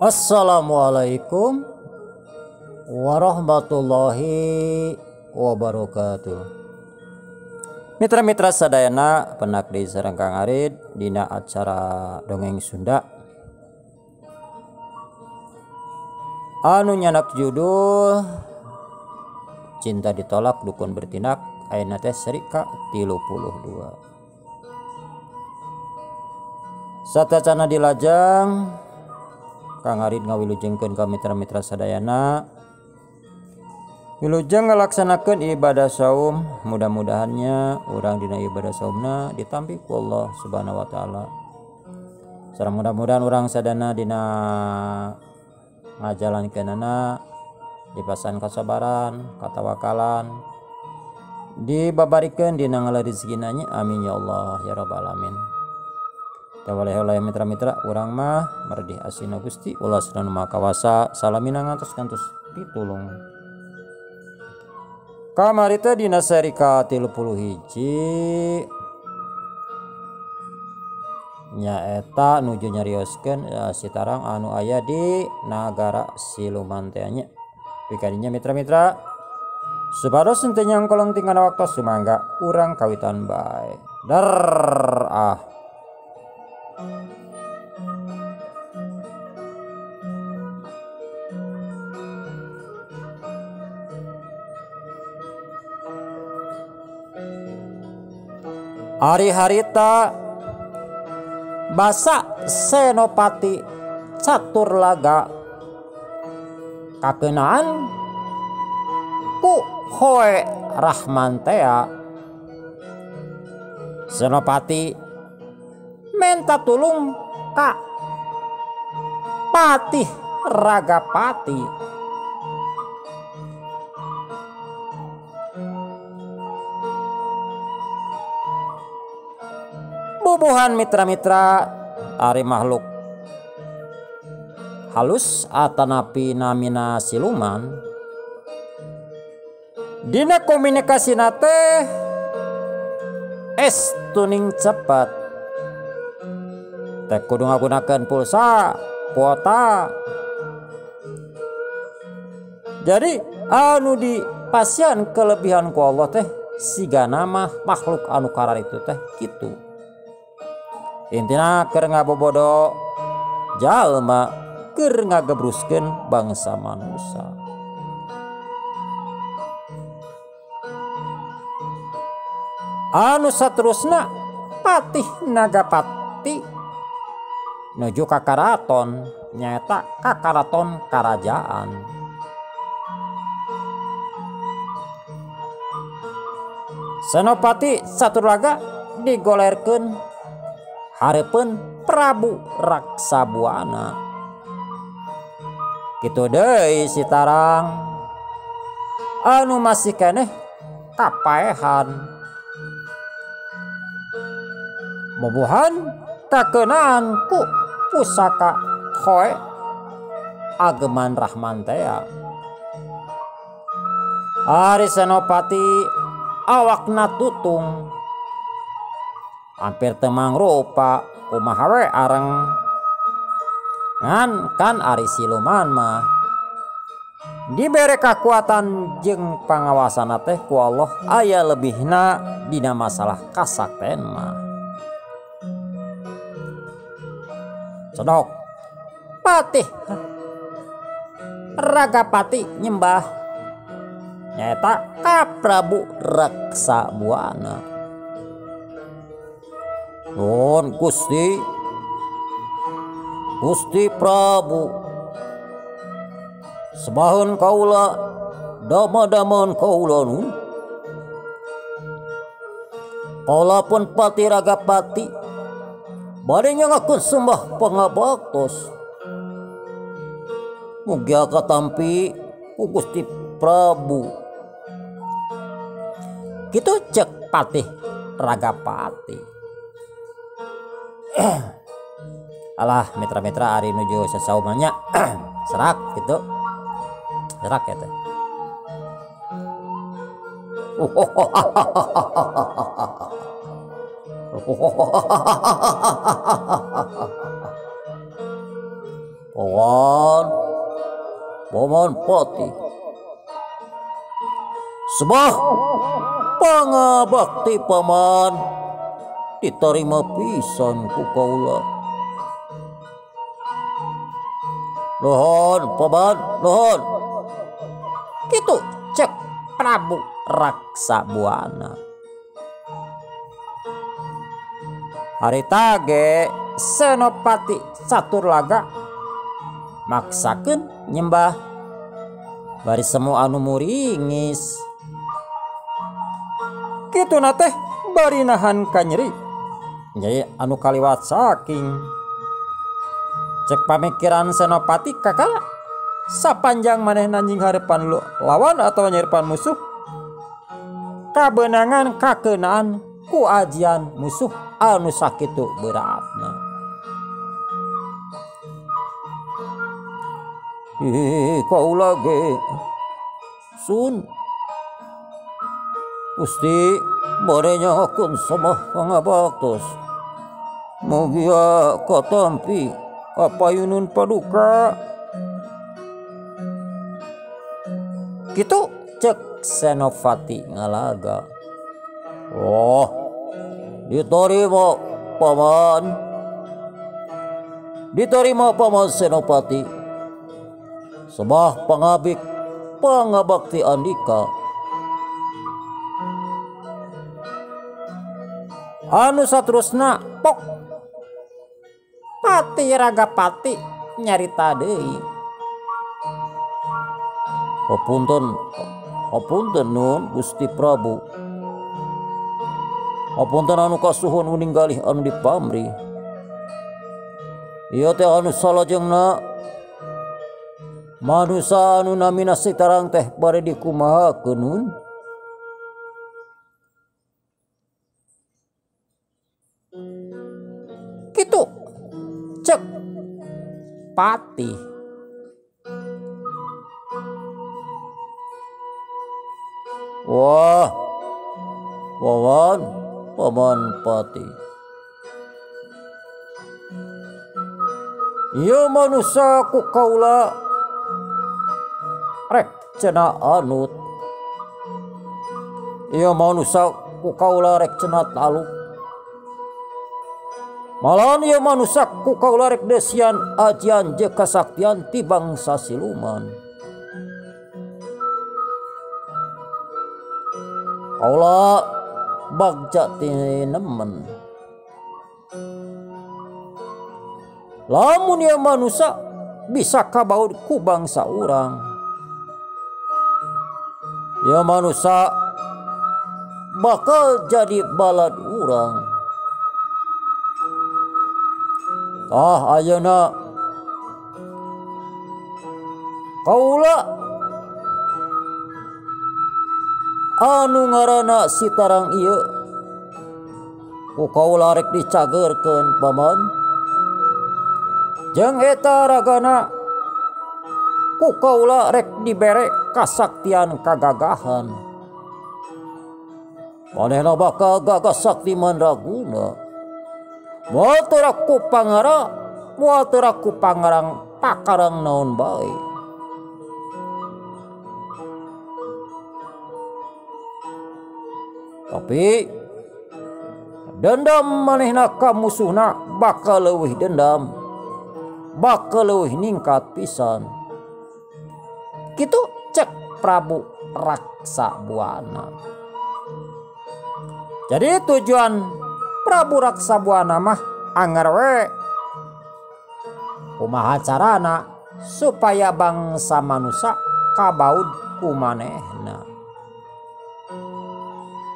Assalamualaikum warahmatullahi wabarakatuh. Mitra-mitra sadayana penak di sareng Kang Arid dina acara dongeng Sunda anu nyanak judul Cinta Ditolak Dukun Bertindak ayeuna teh seri ka-32. Satacana dilajang Kang Arid ngawilujengkeun ka mitra-mitra sadayana wilujeng ngalaksanakeun ibadah saum. Mudah-mudahannya urang dina ibadah saumna ditampi ku Allah Subhanahu wa taala. Sareng mudah-mudahan urang sadana dina ngajalankeunana dipasan kasabaran, katawakalan, dibabarikeun dina ngala rezekina nya. Amin ya Allah ya rabbal alamin. Tawaleh mitra-mitra urang mah mardih asina Gusti ulah Subhanahu Maha Kawasa salamina ngantos-ngantos pitulung. Kamari teh dina seri ka-31 nyaeta nuju nyarioskeun sitarang anu aya di nagara siluman teh nya. Pikadinya mitra-mitra supados henteu nyangkolong tinggal waktu sumangga urang kawitan bae. Dar Ari harita basa Senopati Caturlaga kakenaan ku Hoe Rahmantea. Senopati menta tulung ka Patih Ragapati. Bubuhan mitra-mitra ari makhluk halus atanapi namina siluman dina komunikasina teh tuning cepet teh kudu ngagunakeun pulsa kuota. Jadi anu dipasian kelebihan ku Allah teh siga nama makhluk anu karar itu teh kitu. Intina keur ngabobodo jalma keur ngagebruskeun bangsa manusia. Anu saterusna Patih Nagapati nuju ka karaton nyaeta ka karaton karajaan. Senopati Caturlaga digolerkeun hareupeun Prabu Raksabuana. Kitu deui sitarang anu masih keneh kapaehan mobuhan kakeunaan ku pusaka Hoe Ageman Rahmantea. Ari Senopati awakna tutung hampir temang rupa kumaha we areng ngan kan ari siluman mah dibere kakuatan jeung pangawasana teh ku Allah aya lebihna dina masalah kasakten mah. Sodok Patih Ragapati nyembah nyaeta ka Prabu Raksabuana. Nuhun Gusti Prabu sabahun kaula dama-daman kaula nun kalaupun Patih Ragapati bade nyangakeun sembah pangabaktos mugi katampi ku Gusti Prabu. Kitu cek Patih Ragapati. Alah mitra-mitra ari nuju sasaumanya serak gitu serak ya teh. Paman Pati, sebah pangabakti paman diterima pisan ku kaula. Nuhun paman, nuhun. Kitu cek Prabu Raksabuana. Harita ge Senopati Caturlaga maksakeun nyembah bari semu anu muringis. Kituna teh bari nahan ka nyeri. Nyeri anu kaliwat saking. Cek pamikiran Senopati kakala sapanjang maneh nanjing harepan lawan atau nyeripan musuh. Kabenangan kakeunaan ku ajian musuh anu sakitu beratna. Kaula ge sun Gusti bade nyahokeun samah pangabaktos mugia katampi kapayunan paduka. Kitu cek Senopati ngalaga. Oh, diterima paman. Diterima paman Senopati. Sebah pangabik pangabakti andika. Anu saterusna pok Pati Ragapati nyarita deui. Hapunten nun Gusti Prabu. Hapunten anu kasuhun uning galih anu dipamri. Ieu teh anu salajengna manusa anu namina Sitarang teh bade dikumahakeun nun. Kitu cek Pati. Wah, wawan paman Pati. Ieu manusia ku kaula rek cenah anut. Ieu manusia ku kaula rek cenah taluk. Malahan ieu manusia ku kaula rek desian ajian jeung kasaktian ti bangsa siluman. Kaula bagja ti nemen. Lamun ieu manusia bisa kabaud ku bangsa urang. Ieu manusia bakal jadi balad urang. Ayeuna kaula anu ngaranna Sitarang ieu ku kaula rek dicageurkeun paman. Jeung eta ragana ku kaula rek dibere kasaktian kagagahan. Manehna bakal gagah sakti mandraguna. Moal teu ku pangara, moal teu ku pangarang pakarang naon bae. Tapi dendam manehna ka musuhna bakal leuwih dendam, bakal leuwih ningkat pisan. Kitu cek Prabu Raksabuana. Jadi tujuan Prabu Raksabuana mah anger we kumaha carana supaya bangsa manusia kabaud ku manehna.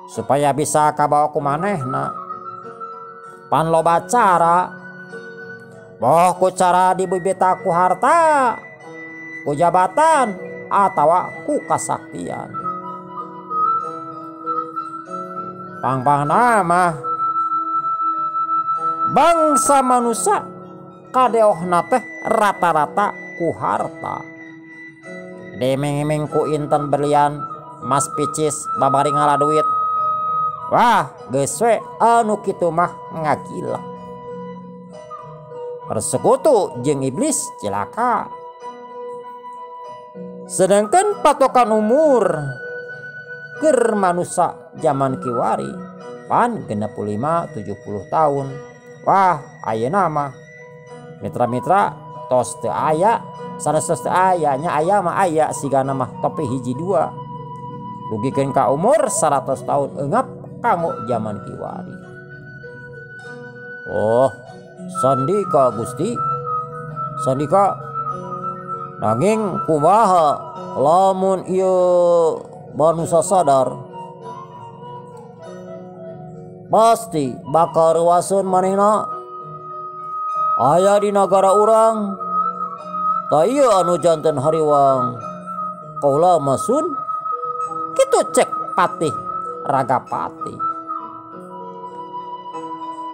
Supaya bisa kabawa ku manehna pan loba cara. Boh ku cara dibibita ku harta, ku jabatan, atawa ku kasaktian. Pang-pangna mah bangsa manusia kadeohna teh rata-rata ku harta. Demeng-emeng ku inten berlian mas picis babari ngala duit. Wah geus we anu kitu mah ngagila. persekutu jeung iblis cilaka. Sedangkan patokan umur keur manusia zaman kiwari pan 65-70 tahun. Wah ayeuna mah mitra-mitra tos teu aya, sanes teu aya nya aya mah aya sigana mah topi hiji dua. Dugikeun ka umur 100 tahun eungap kanggo zaman kiwari. Oh, sandika Gusti. Sandika nanging kumaha lamun ieu manusia sadar pasti bakal reuaseun manehna aya di nagara urang ta ieu anu janten hariwang kaula masun kitu cek Patih Ragapati.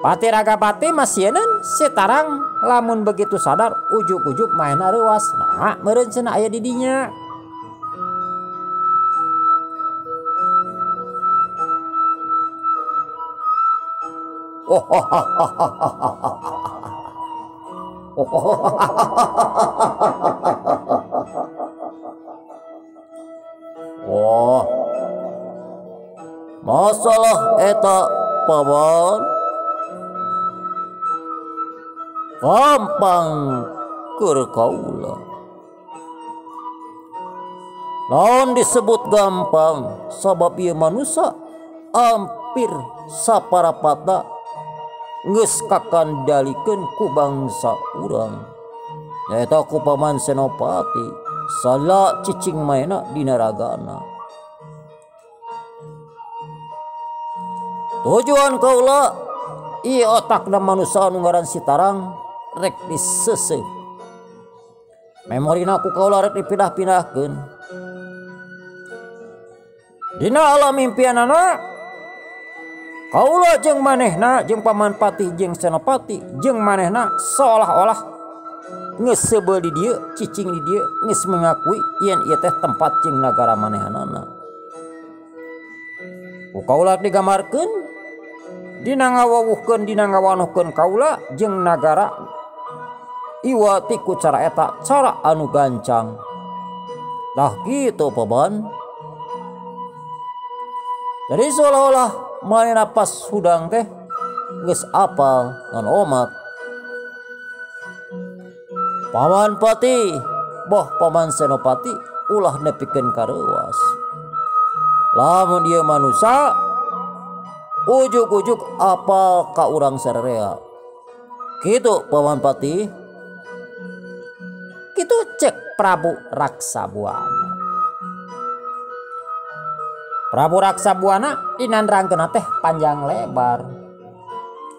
Patih Ragapati masieun setarang lamun begitu sadar ujuk-ujuk maena reuas. Nah meureun cenah aya di dinya. Oh, masalah eta paman gampang keur kaula. Naon disebut gampang? Sabab ieu manusia hampir saparapatna geus kakandalikeun ku bangsa urang. Nyaeta ku Paman Senopati sala cicing maena dina ragana. Tujuan kaula ieu otakna manusia anu ngaran Sitarang rek diseuseuh. Memorina ku kaula rek dipindah-pindahkeun. Dina alam impianana kaula jeung manehna jeung Paman Patih jeung Senopati jeung manehna seolah-olah geus seubeuh di dieu, cicing di dieu, geus mengakui yen ieu teh tempat jeung nagara manehanana. Ku kaula digambarkeun dina ngawawuhkeun dina ngawanuhkeun kaula jeung nagara iwa ti ku cara eta cara anu gancang. Tah kitu Paman. Jadi seolah-olah manehna pas hudang teh geus apal ngan omat. Paman Patih, boh Paman Senopati ulah nepikeun kareuwas. Lamun ieu manusia ujuk-ujuk apal ka urang sararea. Kitu Paman Patih. Kitu cek Prabu Raksabuana. Prabu Raksabuana dinandrangkeun teh panjang lebar.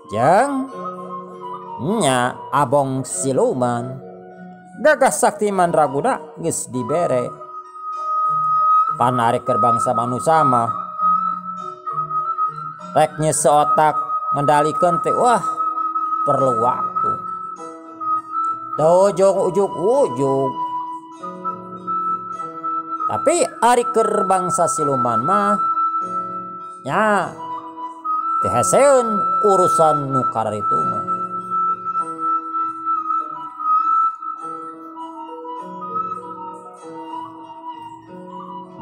Jeung nya Abong Siluman gagah sakti mandraguna geus dibere. Panarik keur bangsa manusia mah rek nyeuseut otak ngendalikeun teh wah perlu waktu. Teu ujuk-ujuk. Tapi ari keur bangsa siluman mah nya teu heseun urusan nu kararitu mah.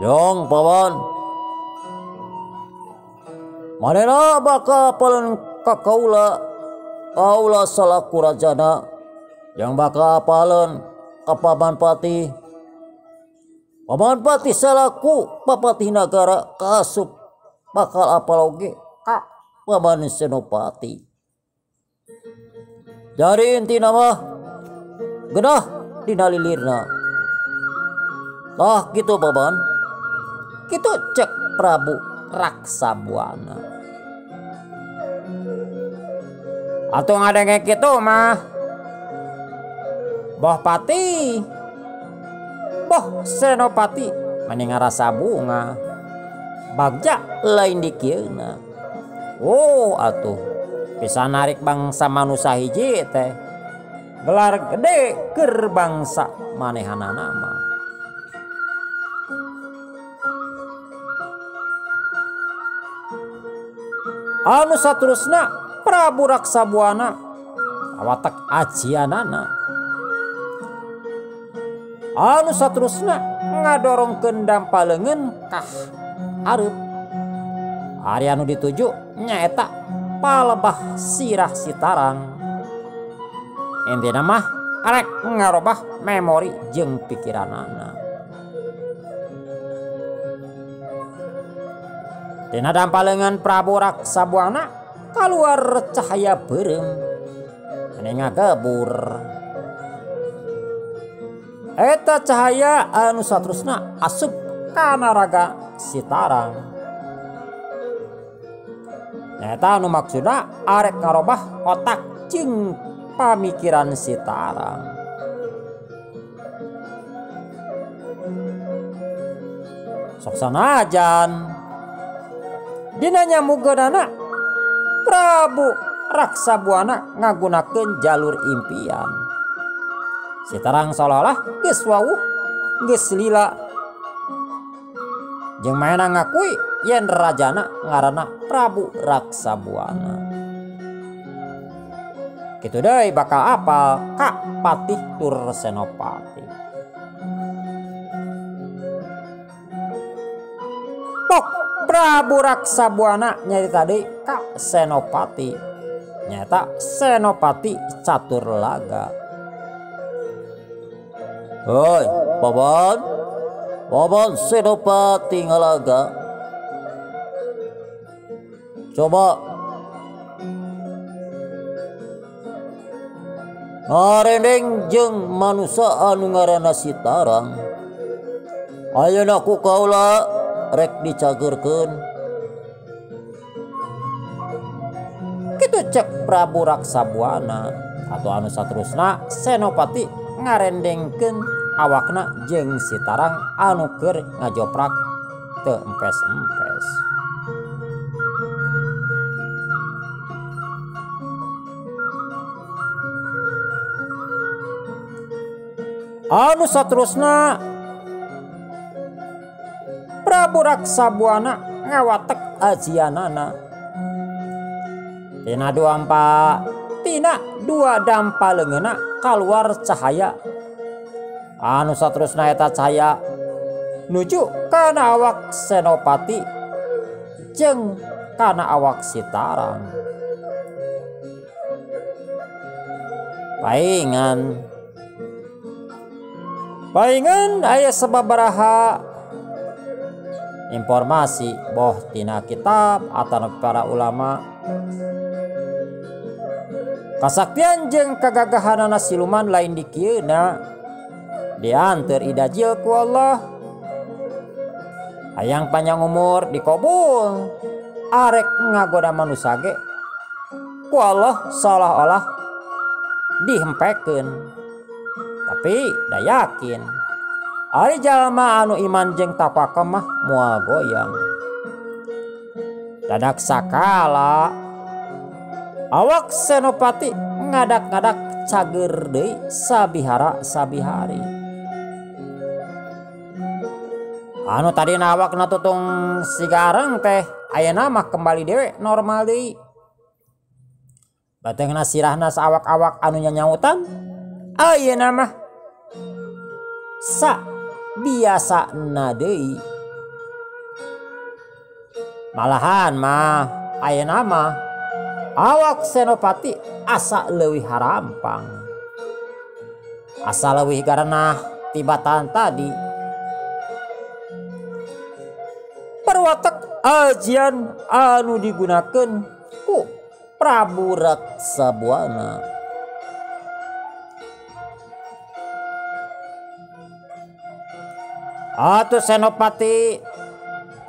Jong Paman, manehna bakal apaleun ka kaula salaku rajana yang bakal apaleun ka Paman Patih. Paman Patih salaku papatih nagara kaasup bakal apal oge ka Paman Senopati. Dari intina mah genah dina lilirna. Tah kitu Paman. Kitu cek Prabu Raksabuana. Atuh ngadenge kitu mah Boh Patih, Boh Senopati mending ngarasa bunga. Bagja lain dikieuna. Oh atuh bisa narik bangsa manusia hiji teh. Gelar gede keur bangsa manehanana mah. Anu saterusna Prabu Raksabuana awatak ajianana. Anu saterusna ngadorongkeun dampalengeun kah arep. Ari anu dituju nyaeta palebah sirah Sitarang. Intina mah arek ngarobah memori jeung pikiranana. Dina dampalengan Prabu Raksabuana kaluar cahaya beureum anu ngagabur. Eta cahaya anu saterusna asup kana raga Sitarang. Eta anu maksudna arek ngarobah otak jeung pamikiran Sitarang. Sok sanajan dina nyamugeunana Prabu Raksabuana ngagunakeun jalur impian. Sitarang seolah-olah geus wawuh, geus lila. Jeung maena ngakui yen rajana ngaranna Prabu Raksabuana. Kitu deui bakal apal ka Patih tur Senopati. Pok Prabu Raksabuana nyarita deui ka Senopati. Nyata Senopati Caturlaga. Hoi, Paman Senopati ngalaga. Coba ngarendeng jeung manusia anu ngaranna Sitarang. Ayeuna ku kaula rek dicageurkeun. Kitu cek Prabu Raksabuana. Atau anu saterusna Senopati ngarendengkeun awakna jeung Sitarang anu keur ngajoprak teu empes-empes. Anu saterusna Prabu Raksabuana ngawatek ajianana. Tina dua dampaleungeunna kaluar cahaya. Anu saterusna eta cahaya nuju kana awak Senopati jeung kana awak Sitarang. Paingan aya sababaraha informasi boh tina kitab atau para ulama. Kasaktian jeung kagagahanana siluman lain di kieuna dianteur idajil ku Allah. Hayang panjang umur dikobul arek ngagoda manusia ge ku Allah seolah-olah dihempekeun. Tapi da yakin ari jalma anu iman jeung takwa mah moal goyang. Dadak sakala awak Senopati ngadak-ngadak cager deui sabihara sabihari. Anu tadina awakna tutung sigareng teh ayeuna mah kembali dewe normal deui. Batengna sirahna saawak-awak anu nyanyautan ayeuna mah sa biasana deui. Malahan mah ayeuna mah awak Senopati asa leuwih harampang. Asa leuwih garanah tibatan tadi. Perwatek ajian anu digunakeun ku Prabu Raksabuana. Atuh Senopati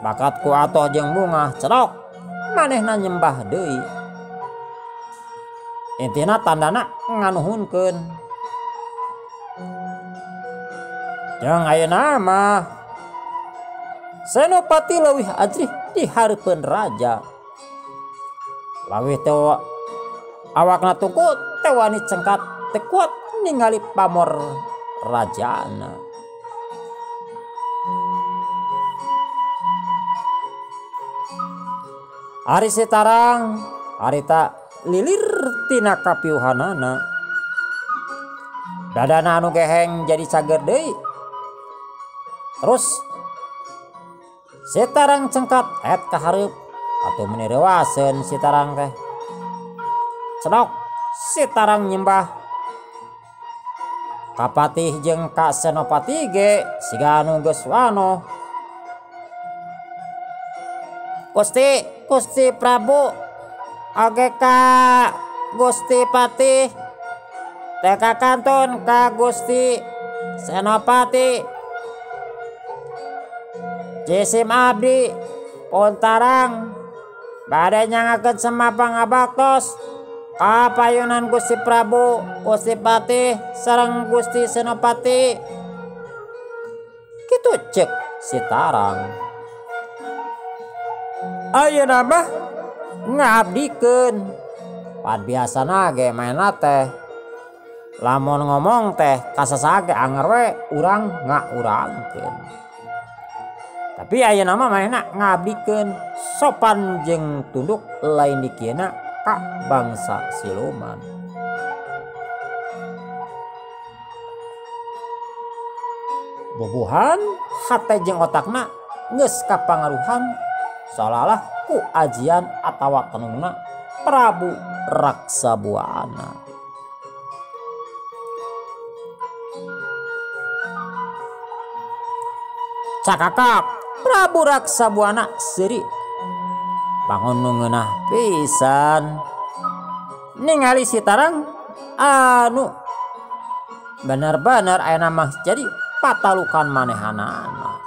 bakat ku atoh jeung bungah cerok manehna nyembah deui. Intina tandana nganuhunkeun. Jeung ayeuna mah Senopati leuwih ajrih di hareupeun raja. Lawih teu awakna tuku teu wani cengkat teu kuat ningali pamor rajana. Ari Sitarang harita lilir tina kapiuhanana. Dadana anu geheng jadi cager deui. Terus Sitarang cengkat et ka hareup atuh meuni reuaseun Sitarang teh. Cenok Sitarang nyembah ka Patih jeung ka Senopati ge siga anu geus wano. Gusti Prabu oge ka Gusti Patih teh kakantun ka Gusti Senopati jisim abdi pontarang bade nyangakeun semapang abaktos ka payunan Gusti Prabu, Gusti Patih sareng Gusti Senopati. Kitu ceuk Sitarang. Ayeuna mah ngabdikeun. Pan biasana ge maena teh lamun ngomong teh kasasage anger we urang ngaurangkeun. Tapi ayeuna mah maena ngabdikeun sopan jeung tunduk lain dikieuna ka bangsa siluman. Bubuhan hate jeung otakna geus kapangaruhan seolah-olah ku ajian atawa tenungna Prabu Raksabuana. Cakakak Prabu Raksabuana seuri bangun nu ngeunah pisan ningali Sitarang anu bener-bener ayeuna mah jadi patalukan manehanana.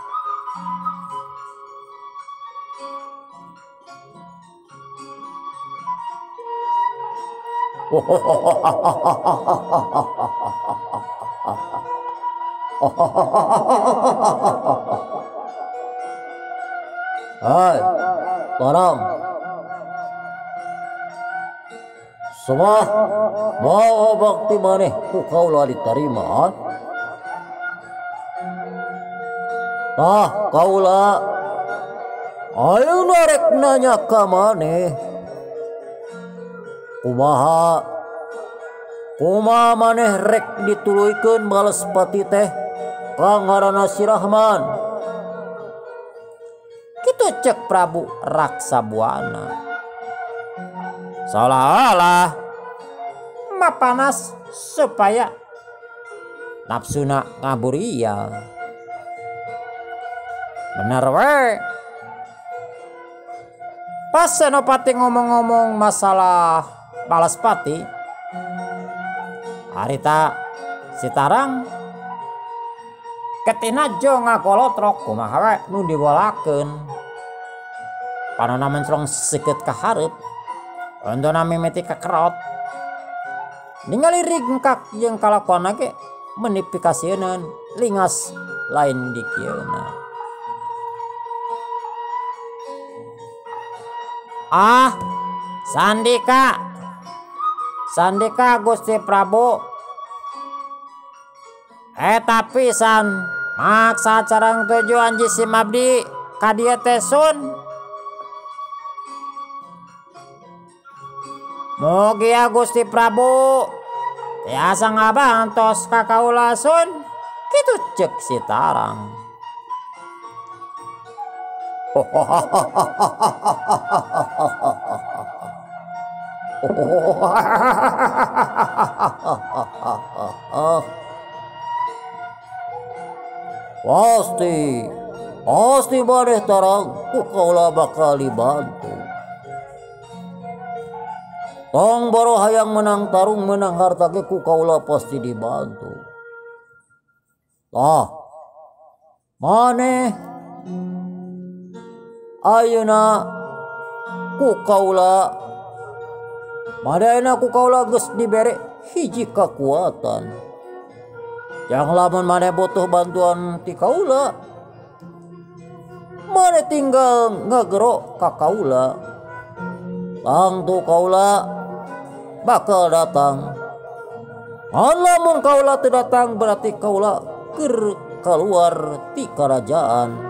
Hai, tolong. Semua mau bakti maneh ku kaula ditarima. Kaula ayeuna rek nanya ka maneh. Kumaha maneh rek dituluykeun bales pati teh ka ngaranna Si Rahman. Kitu ceuk Prabu Raksabuana. Seolah-olah mapanas supaya nafsuna ngaburia. Bener we. Pas Senopati ngomong-ngomong masalah balas pati, harita Sitarang ketina jo ngakolotrok kumaha we nu dibolakeun. Panonna mencrong seukeut ka hareup, ondona mimiti ka kerot. Ningali ringkak jeung kalakuanna ge menipikasieun lingas lain dikieuna. Sandika Gusti Prabu. Eta pisan maksa carang tujuan jisim abdi ka dieu teh sun. Mugi ya Gusti Prabu tiasa ngabantos ka kaula sun. Kitu ceuk Sitarang. Pasti maneh tarang ku kaula bakal dibantu. Tong boro hayang menang tarung menang harta ge ku kaula pasti dibantu. Maneh ayeuna ku kaula geus dibere hiji kakuatan. Yang lamun maneh butuh bantuan ti kaula, maneh tinggal ngagero ka kaula. Tangtu kaula bakal datang. Lamun kaula teu datang berarti kaula keur keluar ti kerajaan.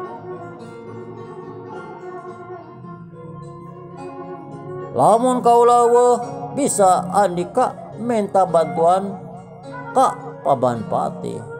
Lamun kaula weuh bisa andika minta bantuan Kak Paman Patih.